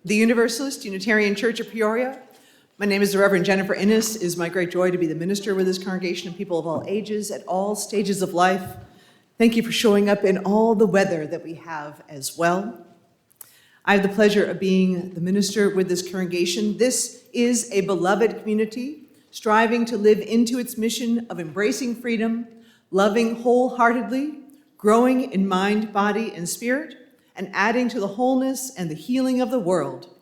The Universalist Unitarian Church of Peoria. My name is the Reverend Jennifer Innes. It is my great joy to be the minister with this congregation of people of all ages at all stages of life. Thank you for showing up in all the weather that we have as well. I have the pleasure of being the minister with this congregation. This is a beloved community striving to live into its mission of embracing freedom, loving wholeheartedly, growing in mind, body, and spirit, and adding to the wholeness and the healing of the world.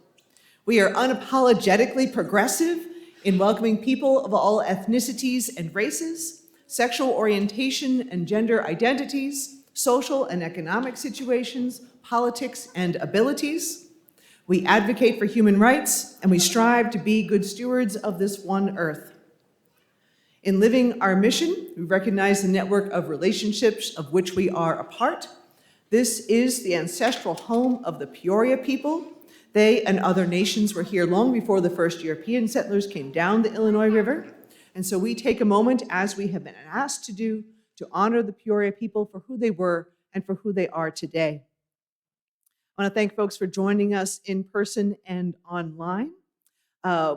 We are unapologetically progressive in welcoming people of all ethnicities and races, sexual orientation and gender identities, social and economic situations, politics and abilities. We advocate for human rights, and we strive to be good stewards of this one earth. In living our mission, we recognize the network of relationships of which we are a part. This is the ancestral home of the Peoria people. They and other nations were here long before the first European settlers came down the Illinois River. And so we take a moment, as we have been asked to do, to honor the Peoria people for who they were and for who they are today. I want to thank folks for joining us in person and online.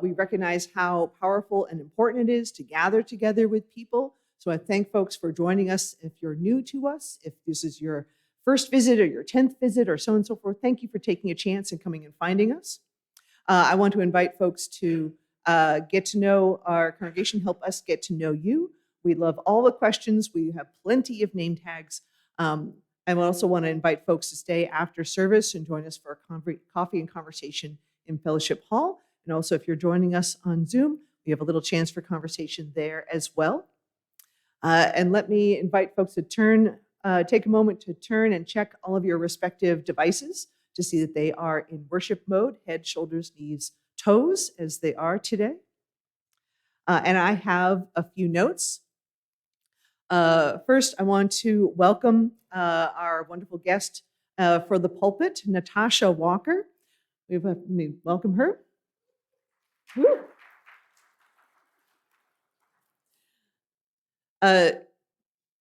We recognize how powerful and important it is to gather together with people. So I thank folks for joining us. If you're new to us, if this is your first visit or your 10th visit or so on and so forth, thank you for taking a chance and coming and finding us. I want to invite folks to get to know our congregation, help us get to know you. We love all the questions. We have plenty of name tags. I also want to invite folks to stay after service and join us for a coffee and conversation in Fellowship Hall. And also, if you're joining us on Zoom, we have a little chance for conversation there as well. And let me invite folks to take a moment to turn and check all of your respective devices to see that they are in worship mode, head, shoulders, knees, toes, as they are today. And I have a few notes. First, I want to welcome our wonderful guest for the pulpit, Natasha Walker. Let me welcome her. Woo.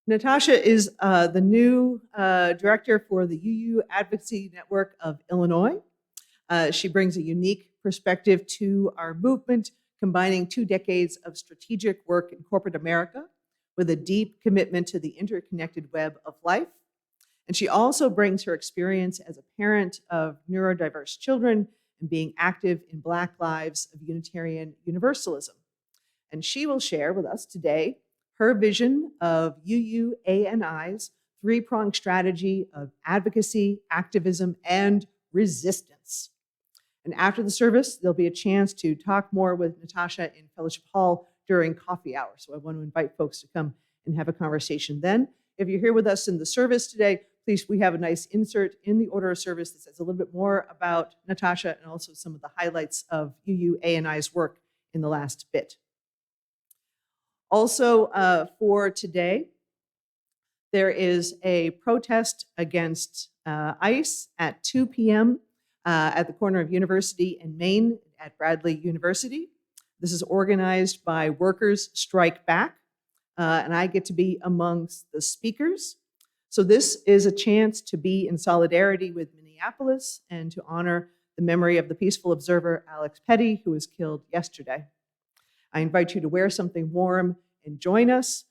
Natasha is the new director for the UU Advocacy Network of Illinois. She brings a unique perspective to our movement, combining 2 decades of strategic work in corporate America with a deep commitment to the interconnected web of life. And she also brings her experience as a parent of neurodiverse children and being active in Black lives of Unitarian Universalism. And she will share with us today her vision of UUANI's three-pronged strategy of advocacy, activism, and resistance. And after the service, there'll be a chance to talk more with Natasha in Fellowship Hall during coffee hour. So I want to invite folks to come and have a conversation then. If you're here with us in the service today, please, we have a nice insert in the order of service that says a little bit more about Natasha and also some of the highlights of UUANI's work in the last bit. Also, for today, there is a protest against ICE at 2 p.m. At the corner of University and Main at Bradley University. This is organized by Workers Strike Back, and I get to be amongst the speakers. So this is a chance to be in solidarity with Minneapolis and to honor the memory of the peaceful observer Alex Petty, who was killed yesterday. I invite you to wear something warm and join us.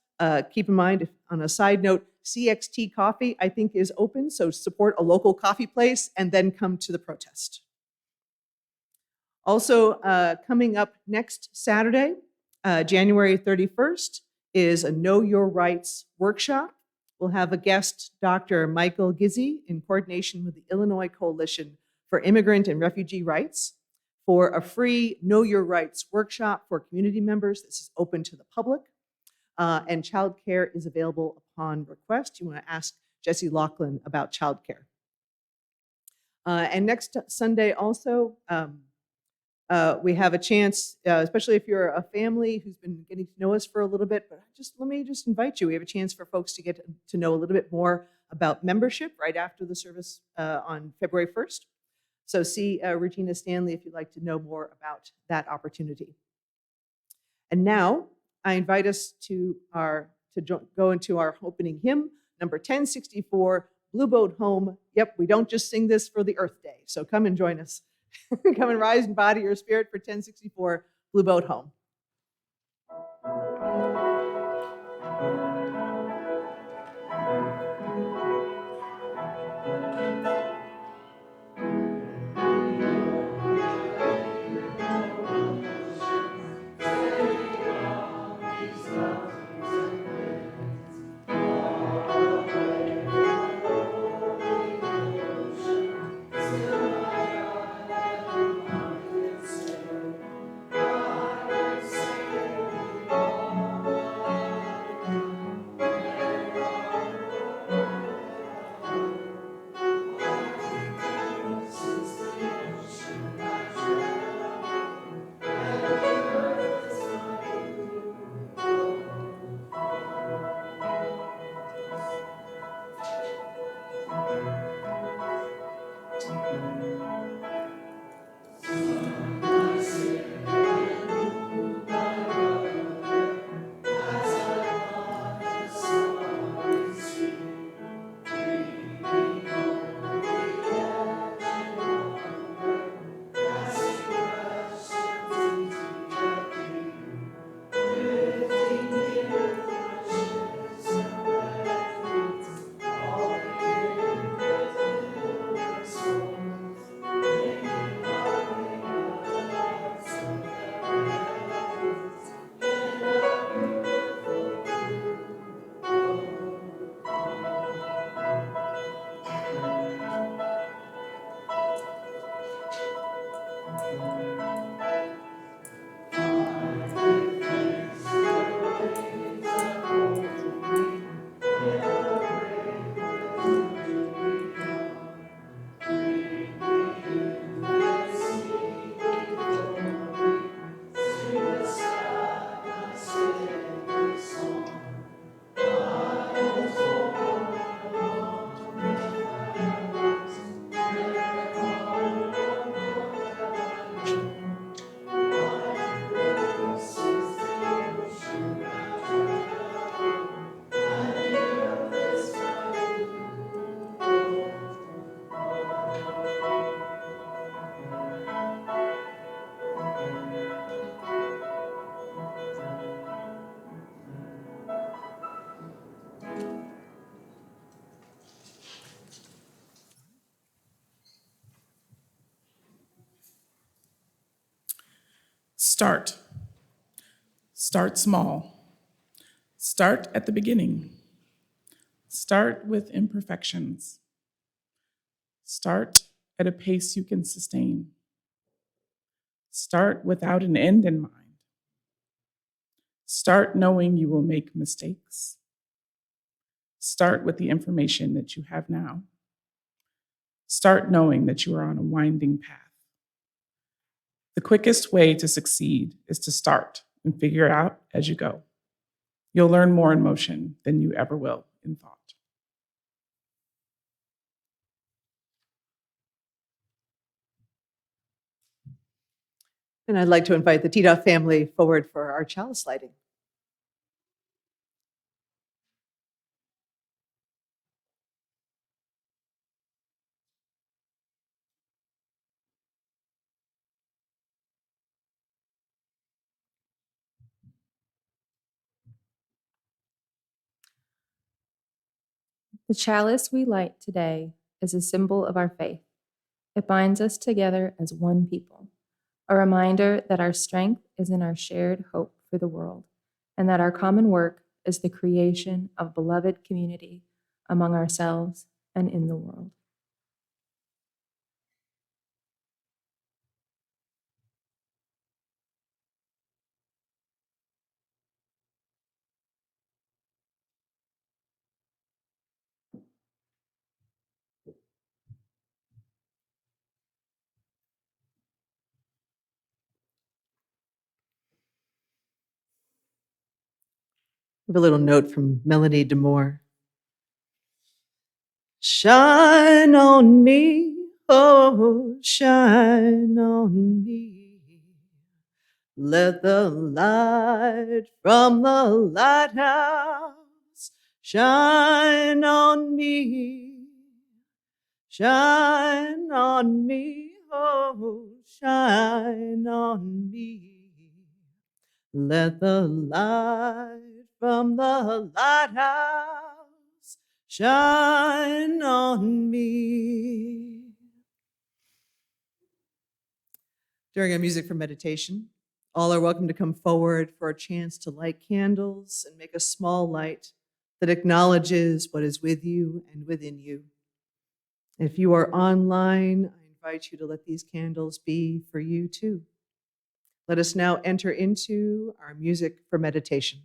Keep in mind, on a side note, CXT Coffee, I think, is open, so support a local coffee place and then come to the protest. Also, coming up next Saturday, January 31st, is a Know Your Rights workshop. We'll have a guest, Dr. Michael Gizzi, in coordination with the Illinois Coalition for Immigrant and Refugee Rights, for a free Know Your Rights workshop for community members. This is open to the public, and childcare is available upon request. You want to ask Jesse Laughlin about childcare. And next Sunday also, we have a chance, especially if you're a family who's been getting to know us for a little bit, but let me invite you. We have a chance for folks to get to know a little bit more about membership right after the service on February 1st. So see Regina Stanley if you'd like to know more about that opportunity. And now I invite us to go into our opening hymn, number 1064, Blue Boat Home. Yep, we don't just sing this for the Earth Day, so come and join us. Come and rise in body or spirit for 1064, Blue Boat Home. Start. Start small. Start at the beginning. Start with imperfections. Start at a pace you can sustain. Start without an end in mind. Start knowing you will make mistakes. Start with the information that you have now. Start knowing that you are on a winding path. The quickest way to succeed is to start and figure it out as you go. You'll learn more in motion than you ever will in thought. And I'd like to invite the Tito family forward for our chalice lighting. The chalice we light today is a symbol of our faith. It binds us together as one people, a reminder that our strength is in our shared hope for the world, and that our common work is the creation of beloved community among ourselves and in the world. I have a little note from Melanie Demore. Shine on me, oh, shine on me. Let the light from the lighthouse shine on me. Shine on me, oh, shine on me. Let the light from the lighthouse shine on me. During our music for meditation, all are welcome to come forward for a chance to light candles and make a small light that acknowledges what is with you and within you. If you are online, I invite you to let these candles be for you too. Let us now enter into our music for meditation.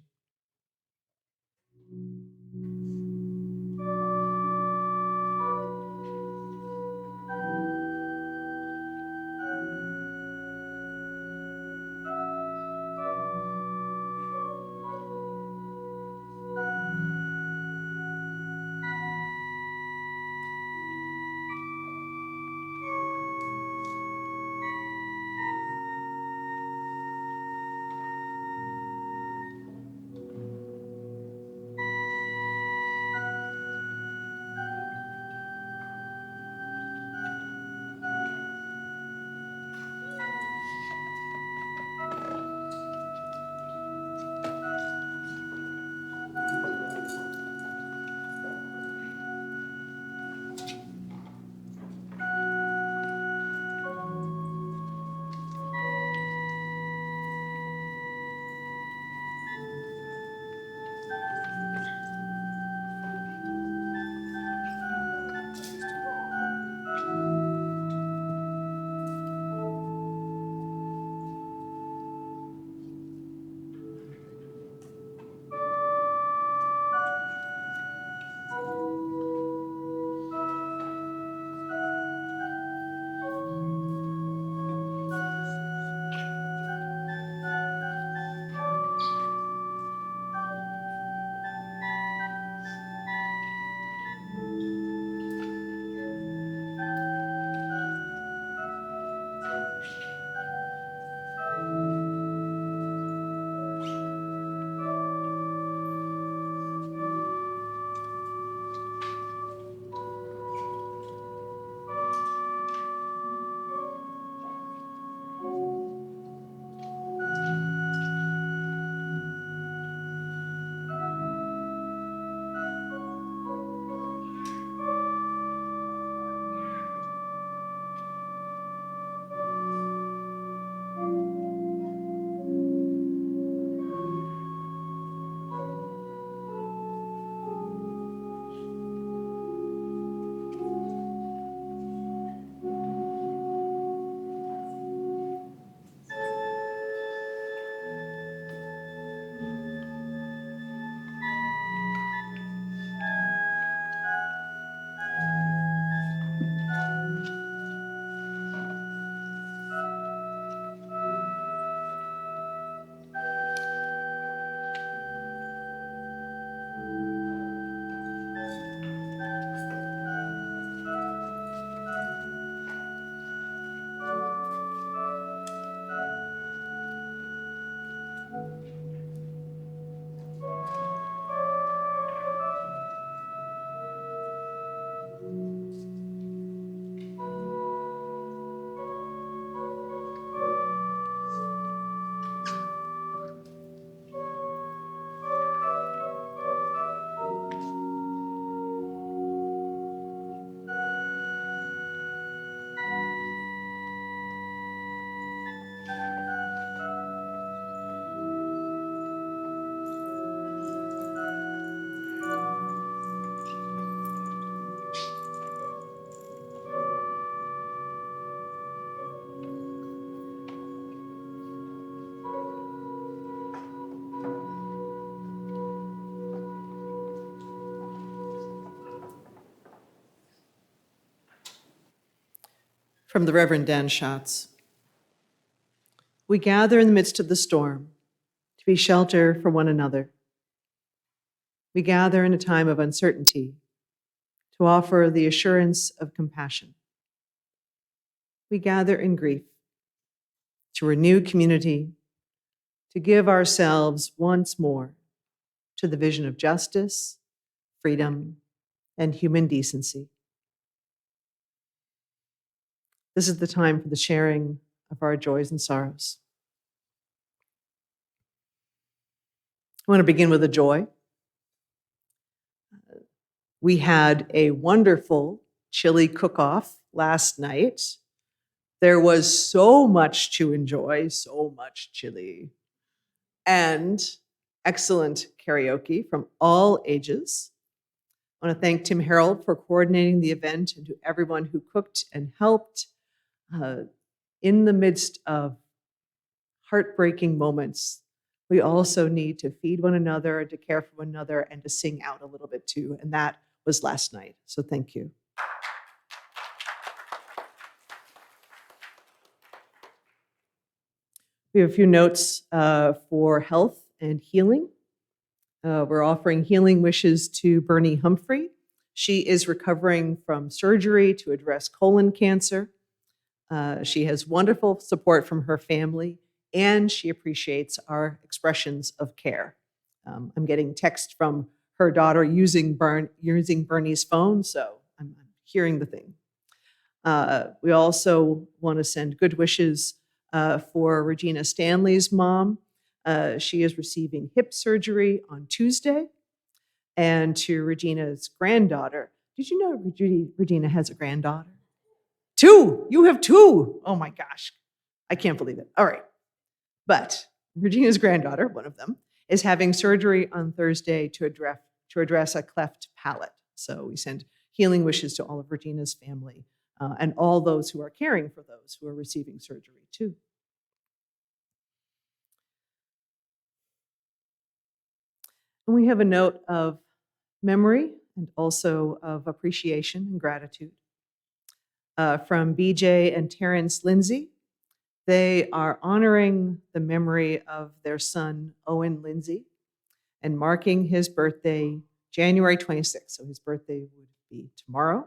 From the Reverend Dan Schatz. We gather in the midst of the storm to be shelter for one another. We gather in a time of uncertainty to offer the assurance of compassion. We gather in grief to renew community, to give ourselves once more to the vision of justice, freedom, and human decency. This is the time for the sharing of our joys and sorrows. I want to begin with a joy. We had a wonderful chili cook-off last night. There was so much to enjoy, so much chili, and excellent karaoke from all ages. I want to thank Tim Harold for coordinating the event and to everyone who cooked and helped in the midst of heartbreaking moments. We also need to feed one another and to care for one another and to sing out a little bit too. And that was last night. So thank you. We have a few notes for health and healing. We're offering healing wishes to Bernie Humphrey. She is recovering from surgery to address colon cancer. She has wonderful support from her family, and she appreciates our expressions of care. I'm getting text from her daughter using Bernie's phone, so I'm hearing the thing. We also want to send good wishes for Regina Stanley's mom. She is receiving hip surgery on Tuesday. And to Regina's granddaughter. Did you know Regina has a granddaughter? 2! You have 2! Oh my gosh. I can't believe it. All right. But Regina's granddaughter, one of them, is having surgery on Thursday to address a cleft palate. So we send healing wishes to all of Regina's family and all those who are caring for those who are receiving surgery too. And we have a note of memory and also of appreciation and gratitude from BJ and Terrence Lindsay. They are honoring the memory of their son, Owen Lindsay, and marking his birthday January 26th. So his birthday would be tomorrow.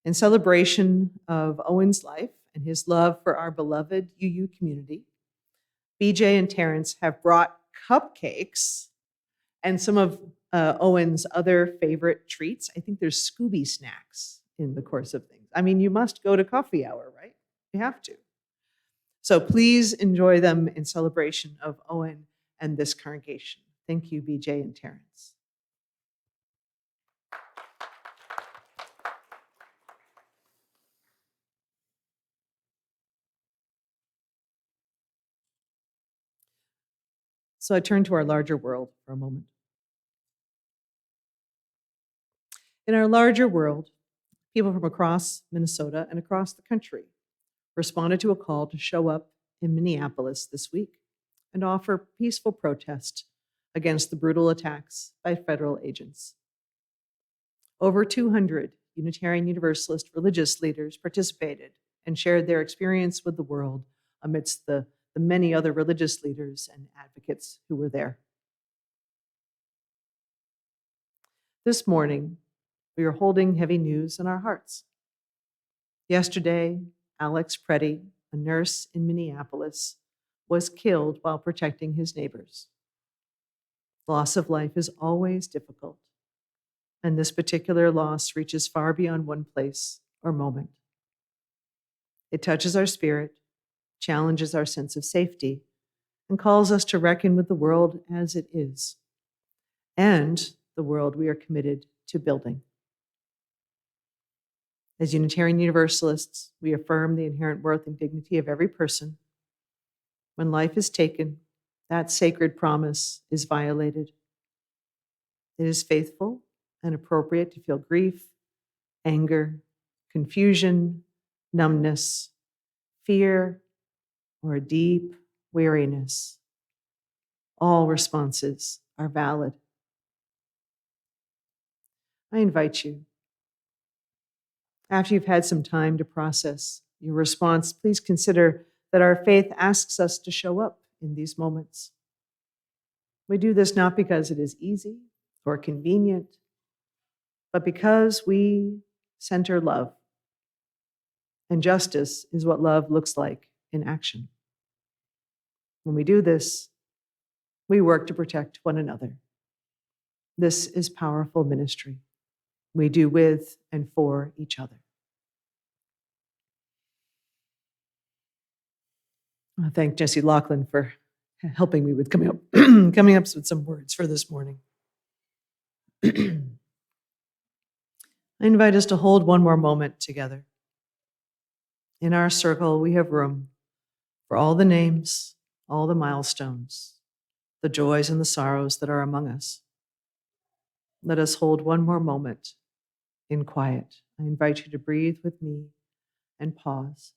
In celebration of Owen's life and his love for our beloved UU community, BJ and Terrence have brought cupcakes and some of Owen's other favorite treats. I think there's Scooby snacks in the course of things. I mean, you must go to coffee hour, right? You have to. So please enjoy them in celebration of Owen and this congregation. Thank you, BJ and Terrence. So I turn to our larger world for a moment. In our larger world, people from across Minnesota and across the country responded to a call to show up in Minneapolis this week and offer peaceful protest against the brutal attacks by federal agents. Over 200 Unitarian Universalist religious leaders participated and shared their experience with the world amidst the many other religious leaders and advocates who were there. This morning, we are holding heavy news in our hearts. Yesterday, Alex Preddy, a nurse in Minneapolis, was killed while protecting his neighbors. Loss of life is always difficult, and this particular loss reaches far beyond one place or moment. It touches our spirit, challenges our sense of safety, and calls us to reckon with the world as it is, and the world we are committed to building. As Unitarian Universalists, we affirm the inherent worth and dignity of every person. When life is taken, that sacred promise is violated. It is faithful and appropriate to feel grief, anger, confusion, numbness, fear, or a deep weariness. All responses are valid. I invite you After you've had some time to process your response, please consider that our faith asks us to show up in these moments. We do this not because it is easy or convenient, but because we center love. And justice is what love looks like in action. When we do this, we work to protect one another. This is powerful ministry we do with and for each other. I thank Jessie Laughlin for helping me with coming up with some words for this morning. I invite us to hold one more moment together. In our circle, we have room for all the names, all the milestones, the joys and the sorrows that are among us. Let us hold one more moment in quiet. I invite you to breathe with me and pause.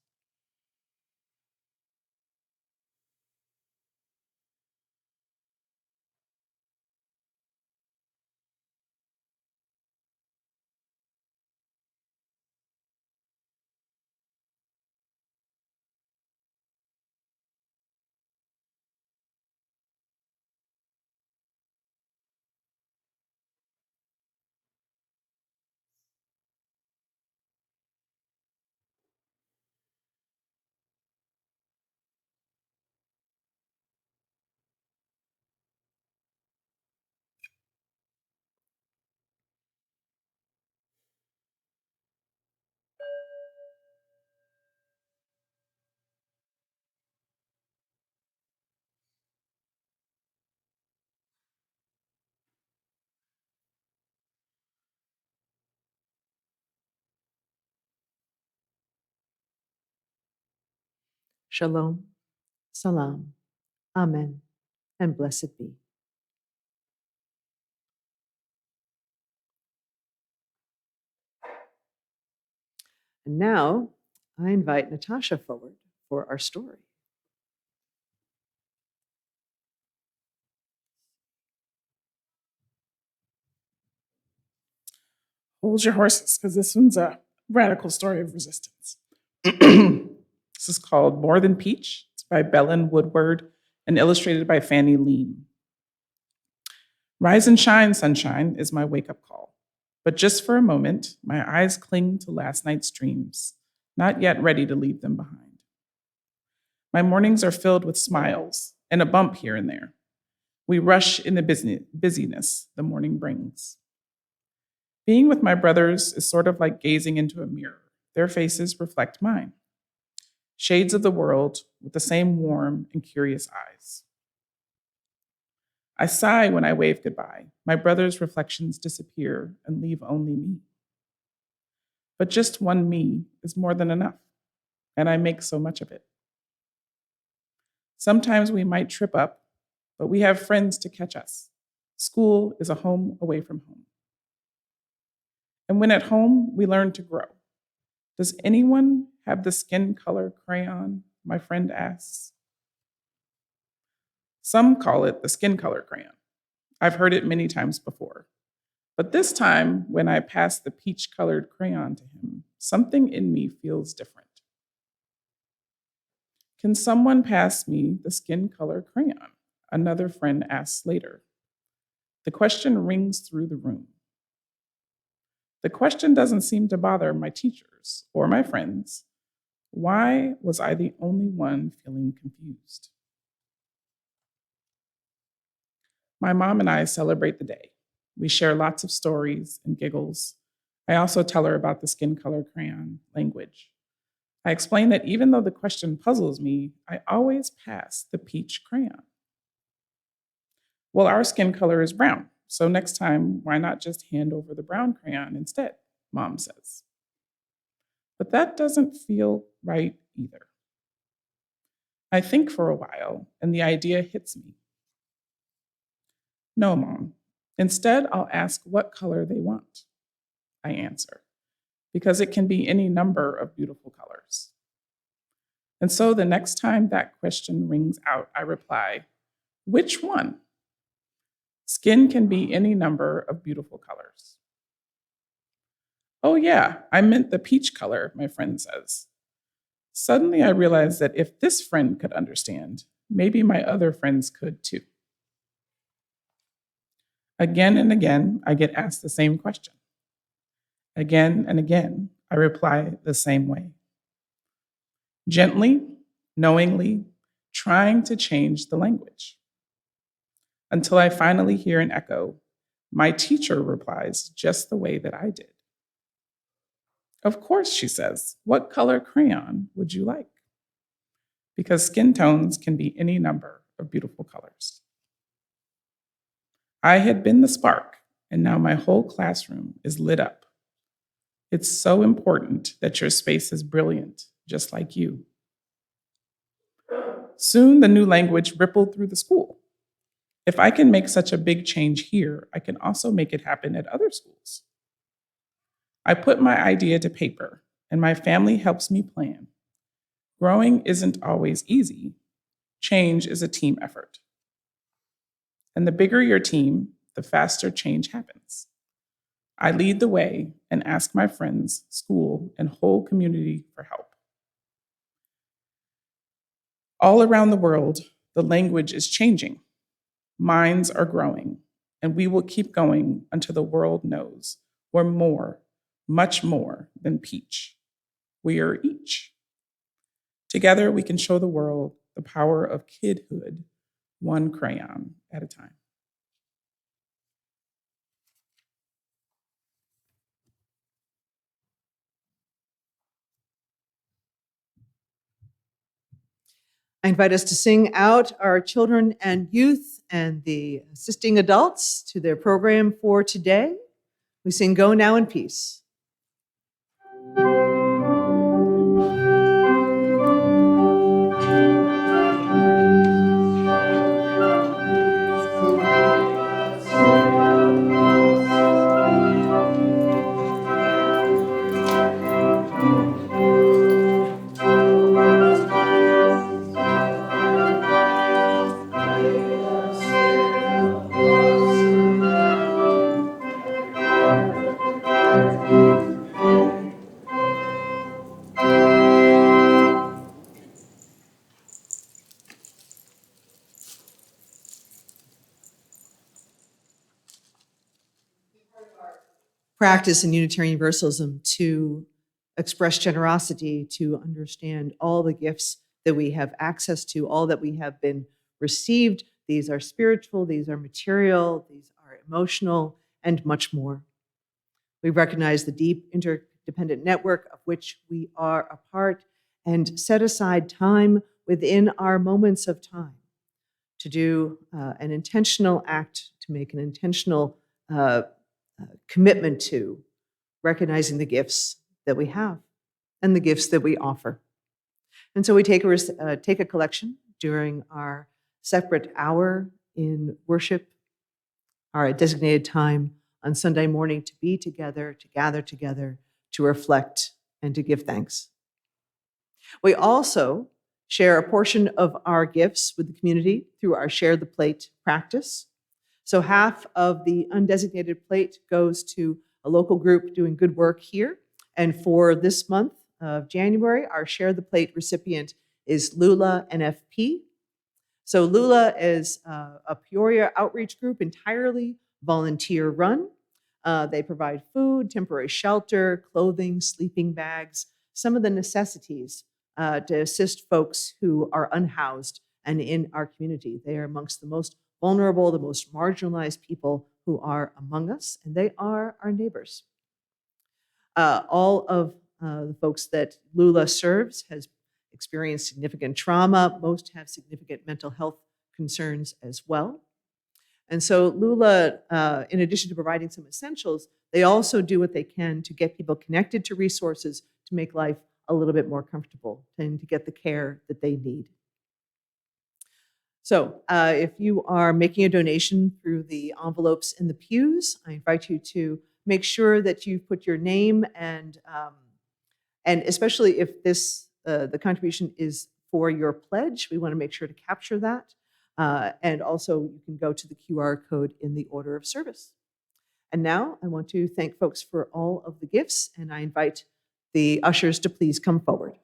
Shalom, salam, amen, and blessed be. And now I invite Natasha forward for our story. Hold your horses, because this one's a radical story of resistance. This is called More Than Peach. It's by Belen Woodward and illustrated by Fannie Lean. Rise and shine, sunshine, is my wake-up call. But just for a moment, my eyes cling to last night's dreams, not yet ready to leave them behind. My mornings are filled with smiles and a bump here and there. We rush in the busyness the morning brings. Being with my brothers is sort of like gazing into a mirror. Their faces reflect mine. Shades of the world with the same warm and curious eyes. I sigh when I wave goodbye. My brothers' reflections disappear and leave only me. But just one me is more than enough, and I make so much of it. Sometimes we might trip up, but we have friends to catch us. School is a home away from home. And when at home, we learn to grow. Does anyone have the skin color crayon? My friend asks. Some call it the skin color crayon. I've heard it many times before. But this time, when I pass the peach-colored crayon to him, something in me feels different. Can someone pass me the skin color crayon? Another friend asks later. The question rings through the room. The question doesn't seem to bother my teachers or my friends. Why was I the only one feeling confused? My mom and I celebrate the day. We share lots of stories and giggles. I also tell her about the skin color crayon language. I explain that even though the question puzzles me, I always pass the peach crayon. Well, our skin color is brown, so next time, why not just hand over the brown crayon instead, Mom says. But that doesn't feel right either. I think for a while, and the idea hits me. No, Mom. Instead, I'll ask what color they want. I answer, because it can be any number of beautiful colors. And so the next time that question rings out, I reply, which one? Skin can be any number of beautiful colors. Oh, yeah, I meant the peach color, my friend says. Suddenly, I realized that if this friend could understand, maybe my other friends could too. Again and again, I get asked the same question. Again and again, I reply the same way. Gently, knowingly, trying to change the language. Until I finally hear an echo, my teacher replies just the way that I did. Of course, she says, what color crayon would you like? Because skin tones can be any number of beautiful colors. I had been the spark, and now my whole classroom is lit up. It's so important that your space is brilliant, just like you. Soon the new language rippled through the school. If I can make such a big change here, I can also make it happen at other schools. I put my idea to paper, and my family helps me plan. Growing isn't always easy. Change is a team effort. And the bigger your team, the faster change happens. I lead the way and ask my friends, school, and whole community for help. All around the world, the language is changing. Minds are growing, and we will keep going until the world knows we're more, much more than peach. We are each. Together, we can show the world the power of kidhood, one crayon at a time. I invite us to sing out our children and youth and the assisting adults to their program for today. We sing Go Now in Peace. Practice in Unitarian Universalism to express generosity, to understand all the gifts that we have access to, all that we have been received. These are spiritual, these are material, these are emotional, and much more. We recognize the deep interdependent network of which we are a part and set aside time within our moments of time to do an intentional act, to make an intentional commitment to recognizing the gifts that we have and the gifts that we offer. And so we take a collection during our separate hour in worship, our designated time on Sunday morning to be together, to gather together, to reflect, and to give thanks. We also share a portion of our gifts with the community through our Share the Plate practice. So half of the undesignated plate goes to a local group doing good work here. And for this month of January, our Share the Plate recipient is Lula NFP. So Lula is a Peoria outreach group, entirely volunteer run. They provide food, temporary shelter, clothing, sleeping bags, some of the necessities to assist folks who are unhoused and in our community. They are amongst the most vulnerable, the most marginalized people who are among us, and they are our neighbors. All of the folks that Lula serves has experienced significant trauma. Most have significant mental health concerns as well. And so Lula, in addition to providing some essentials, they also do what they can to get people connected to resources to make life a little bit more comfortable and to get the care that they need. So if you are making a donation through the envelopes in the pews, I invite you to make sure that you put your name and especially if the contribution is for your pledge, we want to make sure to capture that. And also you can go to the QR code in the order of service. And now I want to thank folks for all of the gifts, and I invite the ushers to please come forward.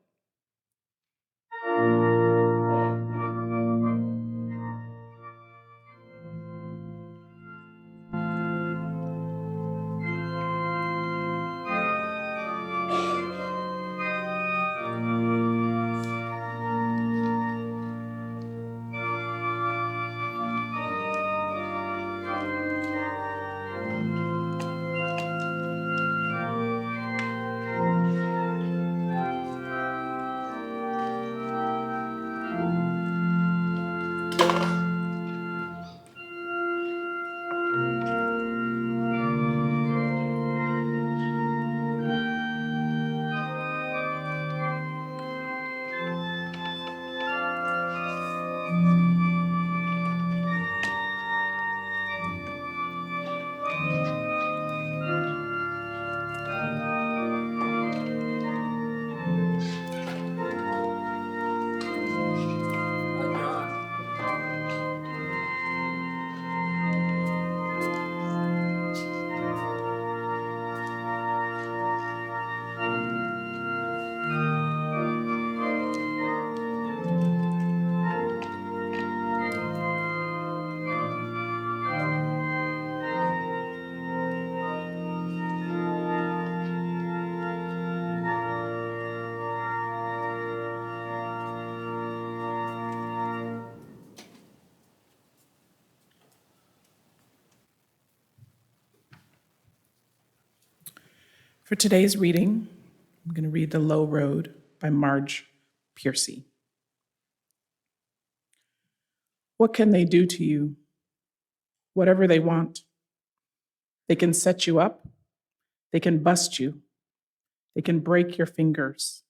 For today's reading, I'm going to read The Low Road by Marge Piercy. What can they do to you? Whatever they want. They can set you up. They can bust you. They can break your fingers.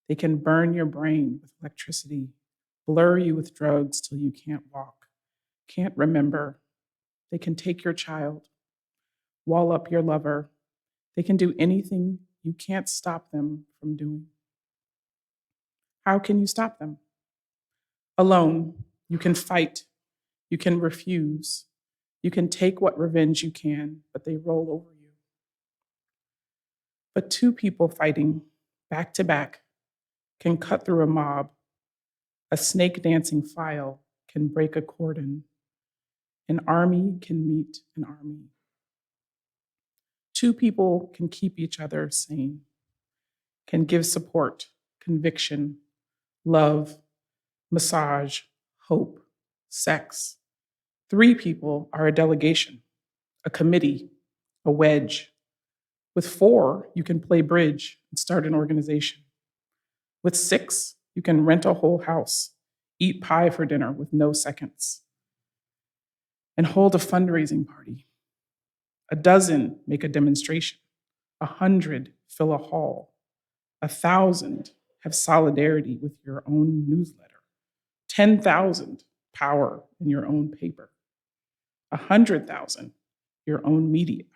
They can burn your brain with electricity, blur you with drugs till you can't walk, can't remember. They can take your child, wall up your lover. They can do anything you can't stop them from doing. How can you stop them? Alone, you can fight. You can refuse. You can take what revenge you can, but they roll over you. But two people fighting back to back can cut through a mob. A snake dancing file can break a cordon. An army can meet an army. Two people can keep each other sane, can give support, conviction, love, massage, hope, sex. Three people are a delegation, a committee, a wedge. With four, you can play bridge and start an organization. With six, you can rent a whole house, eat pie for dinner with no seconds, and hold a fundraising party. A dozen make a demonstration. 100 fill a hall. 1,000 have solidarity with your own newsletter. 10,000 power in your own paper. 100,000 your own media.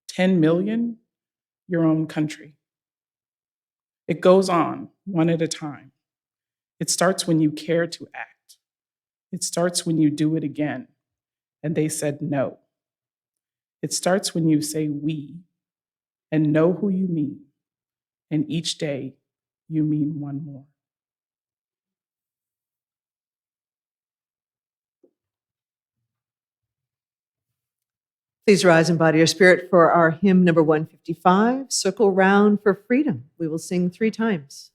10 million your own country. It goes on one at a time. It starts when you care to act. It starts when you do it again, and they said no. It starts when you say we and know who you mean, and each day you mean one more. Please rise in body or spirit for our hymn number 155, Circle Round for Freedom. We will sing 3 times.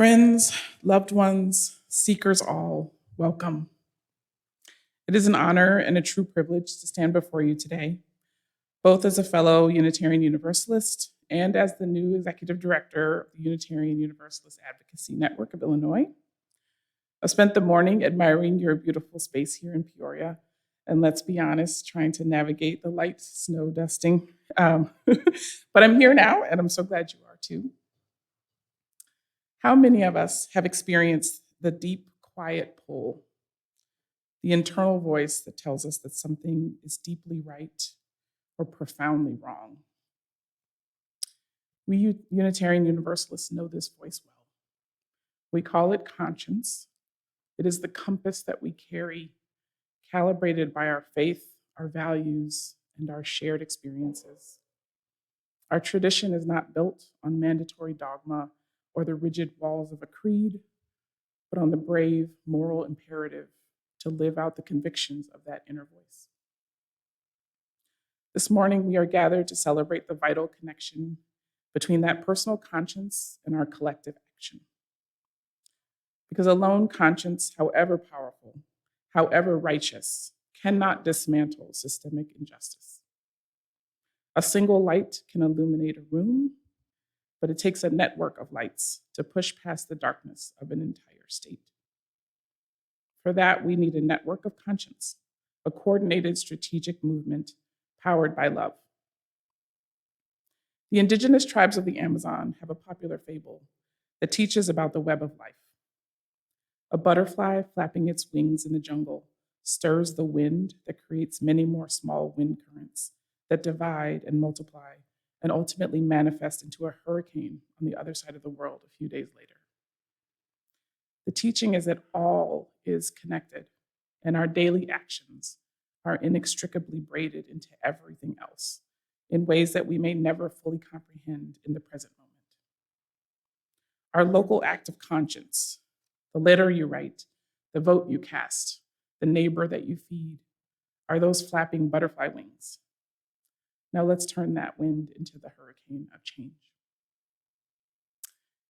Friends, loved ones, seekers all, welcome. It is an honor and a true privilege to stand before you today, both as a fellow Unitarian Universalist and as the new Executive Director of the Unitarian Universalist Advocacy Network of Illinois. I spent the morning admiring your beautiful space here in Peoria, and let's be honest, trying to navigate the light snow dusting. But I'm here now, and I'm so glad you are too. How many of us have experienced the deep, quiet pull, the internal voice that tells us that something is deeply right or profoundly wrong? We Unitarian Universalists know this voice well. We call it conscience. It is the compass that we carry, calibrated by our faith, our values, and our shared experiences. Our tradition is not built on mandatory dogma or the rigid walls of a creed, but on the brave moral imperative to live out the convictions of that inner voice. This morning, we are gathered to celebrate the vital connection between that personal conscience and our collective action. Because a lone conscience, however powerful, however righteous, cannot dismantle systemic injustice. A single light can illuminate a room, but it takes a network of lights to push past the darkness of an entire state. For that, we need a network of conscience, a coordinated strategic movement powered by love. The indigenous tribes of the Amazon have a popular fable that teaches about the web of life. A butterfly flapping its wings in the jungle stirs the wind that creates many more small wind currents that divide and multiply and ultimately manifest into a hurricane on the other side of the world a few days later. The teaching is that all is connected, and our daily actions are inextricably braided into everything else in ways that we may never fully comprehend in the present moment. Our local act of conscience, the letter you write, the vote you cast, the neighbor that you feed, are those flapping butterfly wings. Now let's turn that wind into the hurricane of change.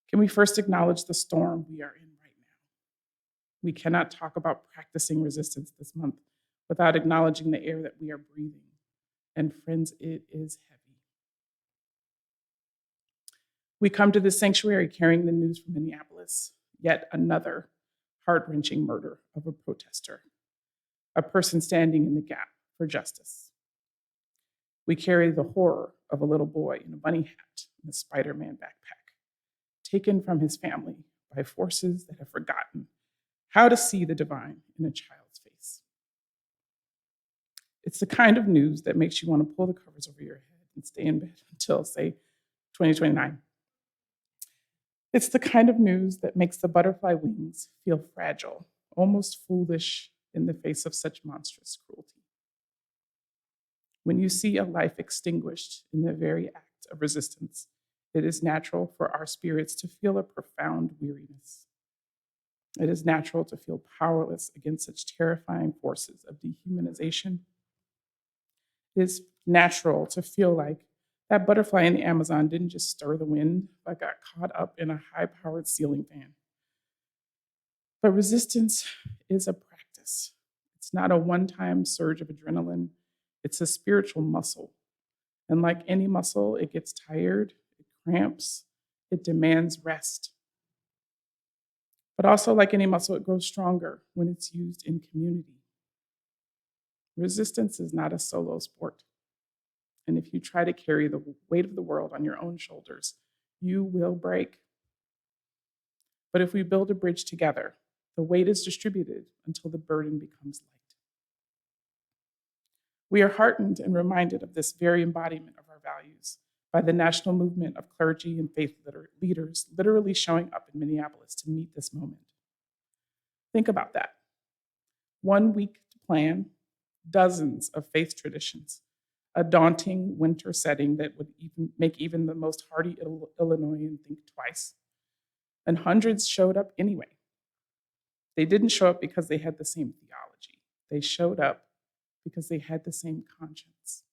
Can we first acknowledge the storm we are in right now? We cannot talk about practicing resistance this month without acknowledging the air that we are breathing. And friends, it is heavy. We come to this sanctuary carrying the news from Minneapolis, yet another heart-wrenching murder of a protester, a person standing in the gap for justice. We carry the horror of a little boy in a bunny hat and a Spider-Man backpack, taken from his family by forces that have forgotten how to see the divine in a child's face. It's the kind of news that makes you want to pull the covers over your head and stay in bed until, say, 2029. It's the kind of news that makes the butterfly wings feel fragile, almost foolish in the face of such monstrous cruelty. When you see a life extinguished in the very act of resistance, it is natural for our spirits to feel a profound weariness. It is natural to feel powerless against such terrifying forces of dehumanization. It is natural to feel like that butterfly in the Amazon didn't just stir the wind, but got caught up in a high-powered ceiling fan. But resistance is a practice. It's not a one-time surge of adrenaline. It's a spiritual muscle. And like any muscle, it gets tired, it cramps, it demands rest. But also, like any muscle, it grows stronger when it's used in community. Resistance is not a solo sport. And if you try to carry the weight of the world on your own shoulders, you will break. But if we build a bridge together, the weight is distributed until the burden becomes light. We are heartened and reminded of this very embodiment of our values by the national movement of clergy and faith leaders literally showing up in Minneapolis to meet this moment. Think about that. 1 week to plan, dozens of faith traditions, a daunting winter setting that would make even the most hardy Illinoisan think twice. And hundreds showed up anyway. They didn't show up because they had the same theology. They showed up because they had the same conscience.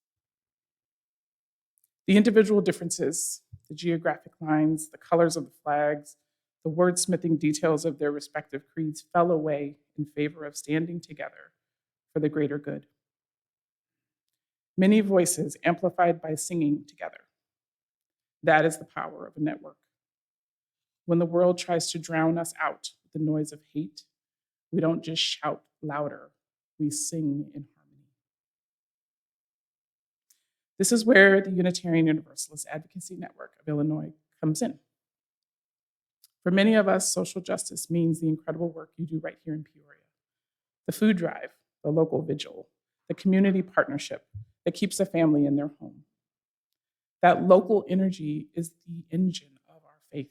The individual differences, the geographic lines, the colors of the flags, the wordsmithing details of their respective creeds fell away in favor of standing together for the greater good. Many voices amplified by singing together. That is the power of a network. When the world tries to drown us out with the noise of hate, we don't just shout louder, we sing in harmony. This is where the Unitarian Universalist Advocacy Network of Illinois comes in. For many of us, social justice means the incredible work you do right here in Peoria. The food drive, the local vigil, the community partnership that keeps a family in their home. That local energy is the engine of our faith.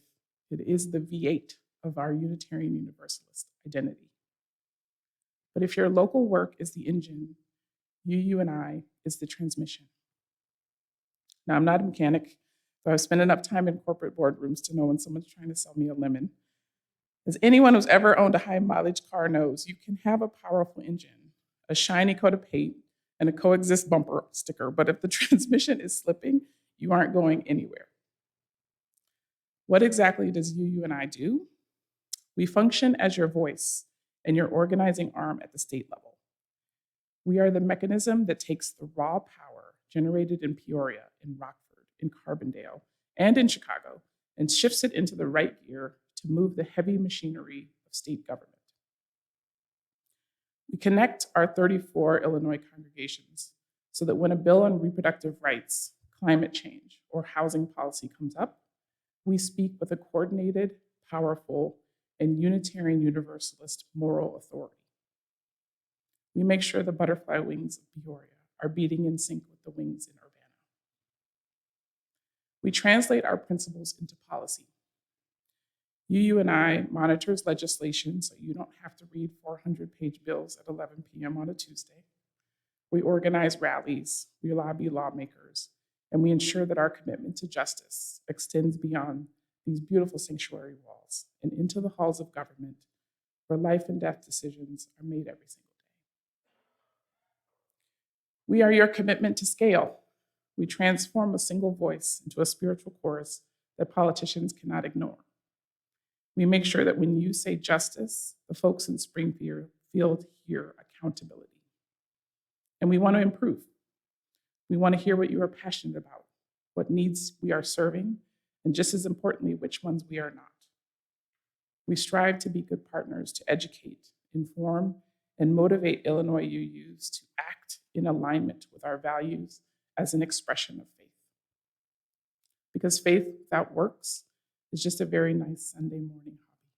It is the V8 of our Unitarian Universalist identity. But if your local work is the engine, UUNI is the transmission. Now, I'm not a mechanic, but I've spent enough time in corporate boardrooms to know when someone's trying to sell me a lemon. As anyone who's ever owned a high mileage car knows, you can have a powerful engine, a shiny coat of paint, and a coexist bumper sticker, but if the transmission is slipping, you aren't going anywhere. What exactly does UUNI do? We function as your voice and your organizing arm at the state level. We are the mechanism that takes the raw power generated in Peoria, in Rockford, in Carbondale, and in Chicago, and shifts it into the right gear to move the heavy machinery of state government. We connect our 34 Illinois congregations so that when a bill on reproductive rights, climate change, or housing policy comes up, we speak with a coordinated, powerful, and Unitarian Universalist moral authority. We make sure the butterfly wings of Peoria are beating in sync with the wings in Urbana. We translate our principles into policy. UUNI monitors legislation so you don't have to read 400-page bills at 11 p.m. on a Tuesday. We organize rallies, we lobby lawmakers, and we ensure that our commitment to justice extends beyond these beautiful sanctuary walls and into the halls of government where life and death decisions are made every single day. We are your commitment to scale. We transform a single voice into a spiritual chorus that politicians cannot ignore. We make sure that when you say justice, the folks in Springfield hear accountability. And we want to improve. We want to hear what you are passionate about, what needs we are serving, and just as importantly, which ones we are not. We strive to be good partners to educate, inform, and motivate Illinois UUs to act in alignment with our values as an expression of faith. Because faith without works is just a very nice Sunday morning hobby.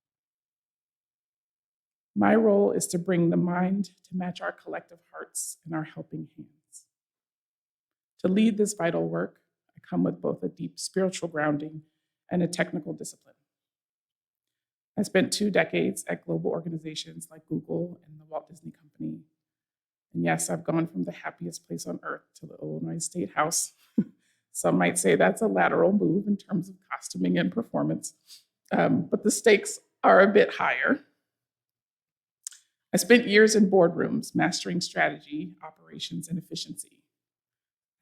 My role is to bring the mind to match our collective hearts and our helping hands. To lead this vital work, I come with both a deep spiritual grounding and a technical discipline. I spent 2 decades at global organizations like Google and the Walt Disney Company. And yes, I've gone from the happiest place on earth to the Illinois State House. Some might say that's a lateral move in terms of costuming and performance, but the stakes are a bit higher. I spent years in boardrooms mastering strategy, operations, and efficiency.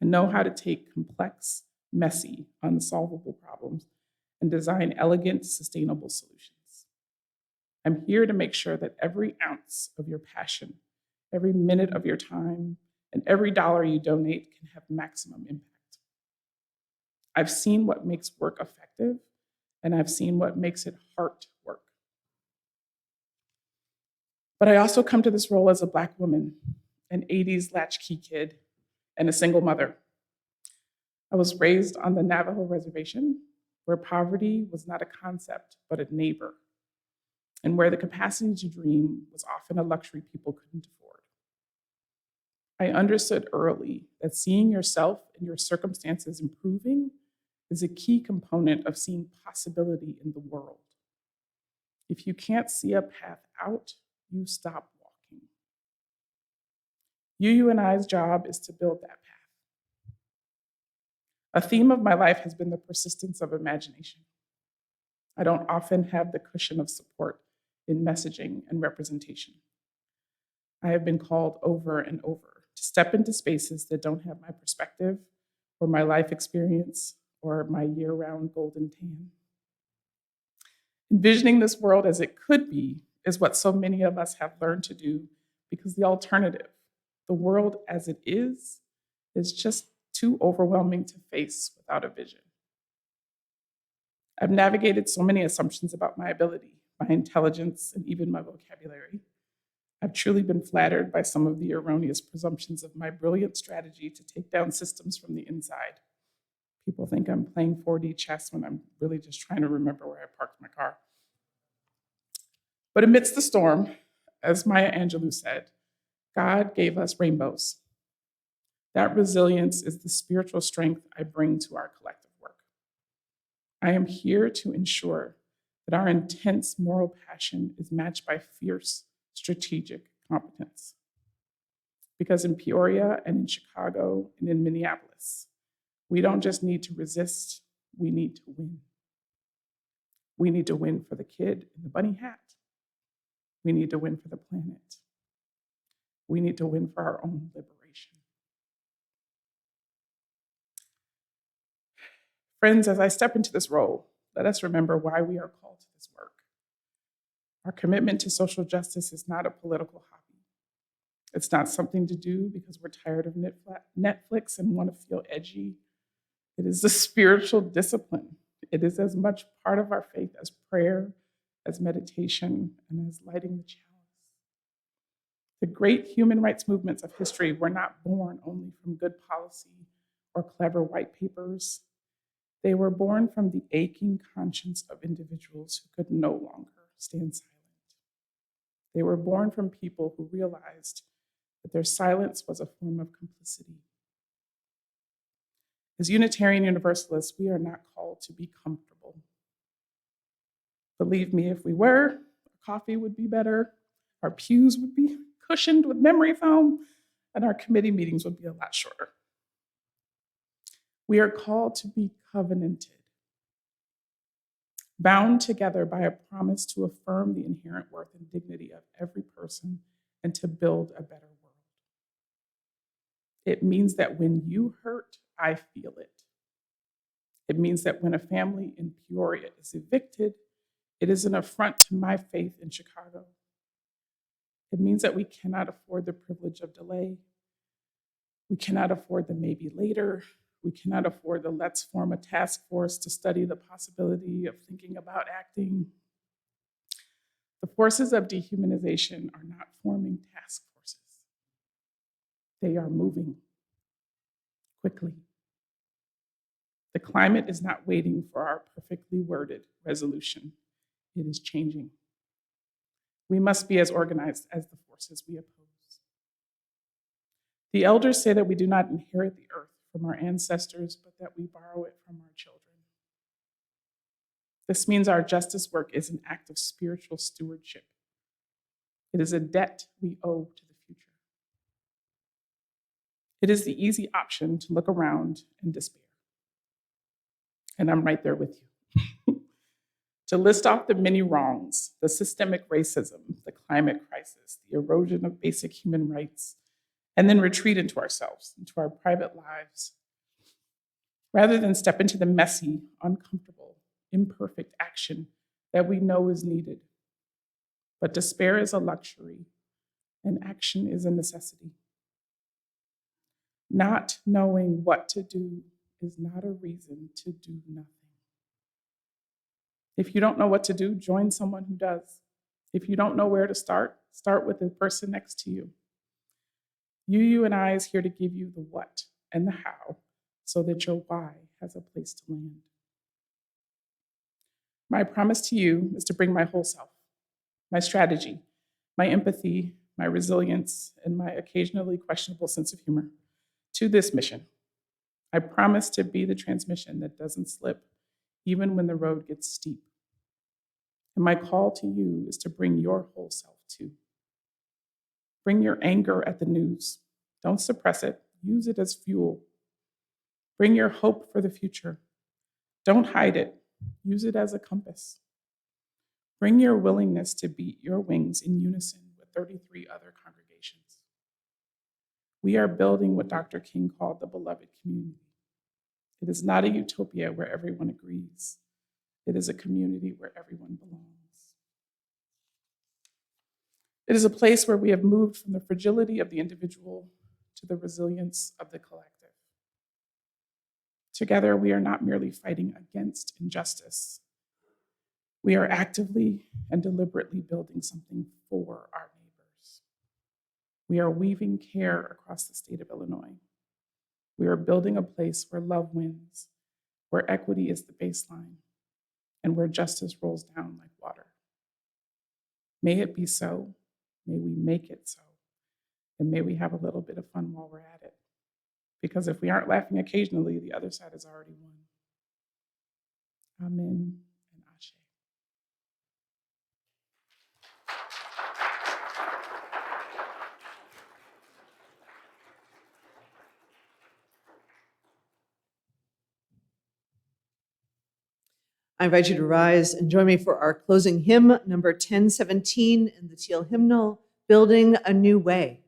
I know how to take complex, messy, unsolvable problems and design elegant, sustainable solutions. I'm here to make sure that every ounce of your passion, every minute of your time, and every dollar you donate can have maximum impact. I've seen what makes work effective, and I've seen what makes it heart work. But I also come to this role as a Black woman, an 80s latchkey kid, and a single mother. I was raised on the Navajo reservation, where poverty was not a concept, but a neighbor, and where the capacity to dream was often a luxury people couldn't afford. I understood early that seeing yourself and your circumstances improving is a key component of seeing possibility in the world. If you can't see a path out, you stop walking. UUNI's job is to build that path. A theme of my life has been the persistence of imagination. I don't often have the cushion of support in messaging and representation. I have been called over and over to step into spaces that don't have my perspective or my life experience or my year-round golden tan. Envisioning this world as it could be is what so many of us have learned to do because the alternative, the world as it is just too overwhelming to face without a vision. I've navigated so many assumptions about my ability, my intelligence, and even my vocabulary. I've truly been flattered by some of the erroneous presumptions of my brilliant strategy to take down systems from the inside. People think I'm playing 4D chess when I'm really just trying to remember where I parked my car. But amidst the storm, as Maya Angelou said, God gave us rainbows. That resilience is the spiritual strength I bring to our collective work. I am here to ensure that our intense moral passion is matched by fierce strategic competence. Because in Peoria and in Chicago and in Minneapolis, we don't just need to resist, we need to win. We need to win for the kid in the bunny hat. We need to win for the planet. We need to win for our own liberation. Friends, as I step into this role, let us remember why we are called to this work. Our commitment to social justice is not a political hobby. It's not something to do because we're tired of Netflix and want to feel edgy. It is a spiritual discipline. It is as much part of our faith as prayer, as meditation, and as lighting the chalice. The great human rights movements of history were not born only from good policy or clever white papers. They were born from the aching conscience of individuals who could no longer stand silent. They were born from people who realized that their silence was a form of complicity. As Unitarian Universalists, we are not called to be comfortable. Believe me, if we were, our coffee would be better, our pews would be cushioned with memory foam, and our committee meetings would be a lot shorter. We are called to be covenanted, bound together by a promise to affirm the inherent worth and dignity of every person and to build a better world. It means that when you hurt, I feel it. It means that when a family in Peoria is evicted, it is an affront to my faith in Chicago. It means that we cannot afford the privilege of delay. We cannot afford the maybe later. We cannot afford the let's form a task force to study the possibility of thinking about acting. The forces of dehumanization are not forming task forces. They are moving quickly. The climate is not waiting for our perfectly worded resolution. It is changing. We must be as organized as the forces we oppose. The elders say that we do not inherit the earth from our ancestors, but that we borrow it from our children. This means our justice work is an act of spiritual stewardship. It is a debt we owe to the future. It is the easy option to look around and despair. And I'm right there with you. To list off the many wrongs, the systemic racism, the climate crisis, the erosion of basic human rights, and then retreat into ourselves, into our private lives, rather than step into the messy, uncomfortable, imperfect action that we know is needed. But despair is a luxury, and action is a necessity. Not knowing what to do is not a reason to do nothing. If you don't know what to do, join someone who does. If you don't know where to start with the person next to you. UUANI is here to give you the what and the how so that your why has a place to land. My promise to you is to bring my whole self, my strategy, my empathy, my resilience, and my occasionally questionable sense of humor to this mission. I promise to be the transmission that doesn't slip even when the road gets steep. And my call to you is to bring your whole self too. Bring your anger at the news. Don't suppress it. Use it as fuel. Bring your hope for the future. Don't hide it. Use it as a compass. Bring your willingness to beat your wings in unison with 33 other congregations. We are building what Dr. King called the beloved community. It is not a utopia where everyone agrees. It is a community where everyone belongs. It is a place where we have moved from the fragility of the individual to the resilience of the collective. Together, we are not merely fighting against injustice. We are actively and deliberately building something for our neighbors. We are weaving care across the state of Illinois. We are building a place where love wins, where equity is the baseline, and where justice rolls down like water. May it be so. May we make it so. And may we have a little bit of fun while we're at it. Because if we aren't laughing occasionally, the other side has already won. Amen and Ashe. I invite you to rise and join me for our closing hymn, number 1017 in the Teal hymnal, Building a New Way.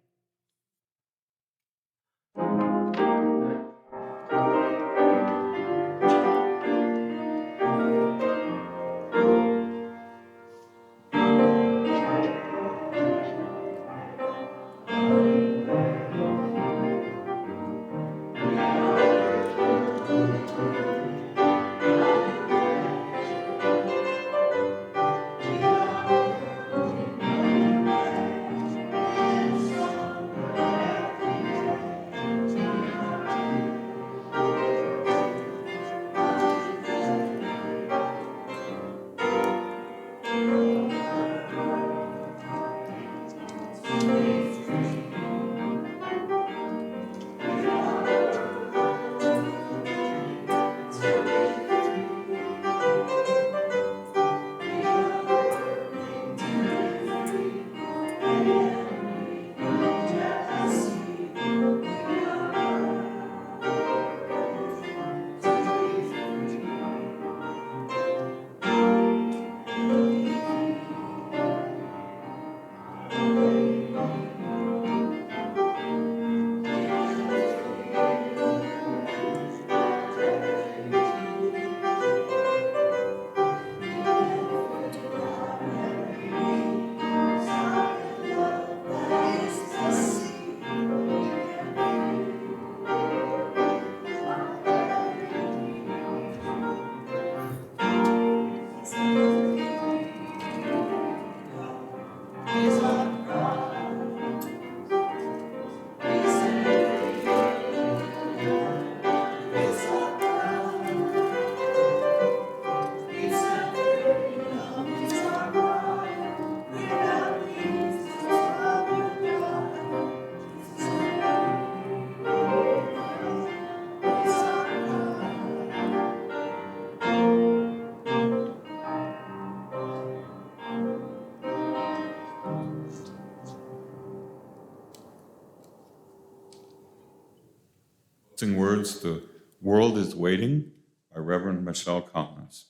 Words, The World is Waiting by Reverend Michelle Collins.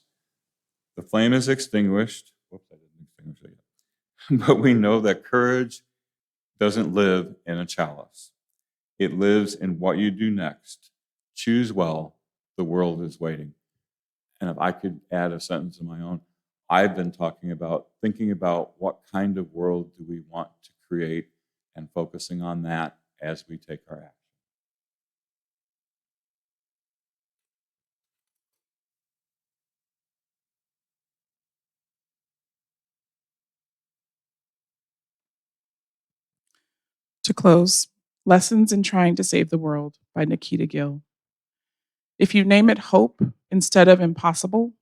The flame is extinguished. Whoops, I didn't extinguish it yet. But we know that courage doesn't live in a chalice. It lives in what you do next. Choose well. The world is waiting. And if I could add a sentence of my own, I've been thinking about what kind of world do we want to create and focusing on that as we take our action. To close, Lessons in Trying to Save the World by Nikita Gill. If you name it hope instead of impossible,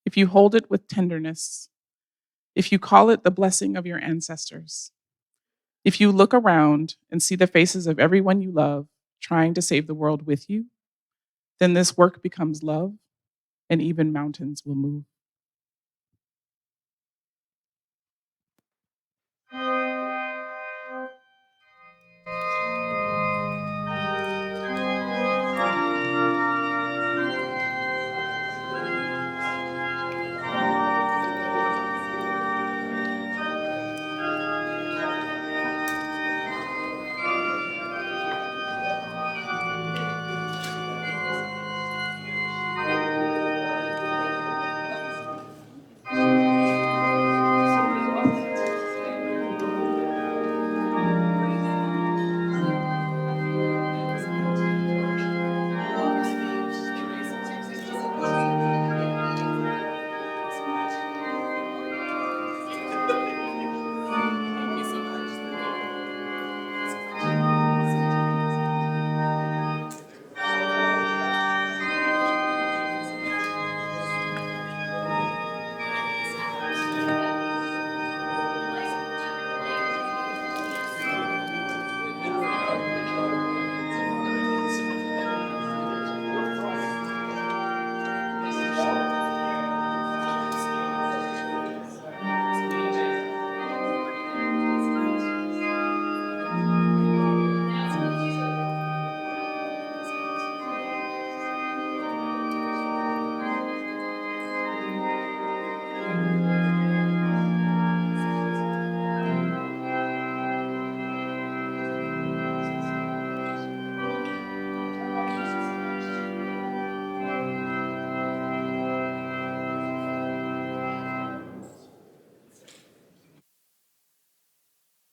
if you hold it with tenderness, if you call it the blessing of your ancestors, if you look around and see the faces of everyone you love trying to save the world with you, then this work becomes love and even mountains will move.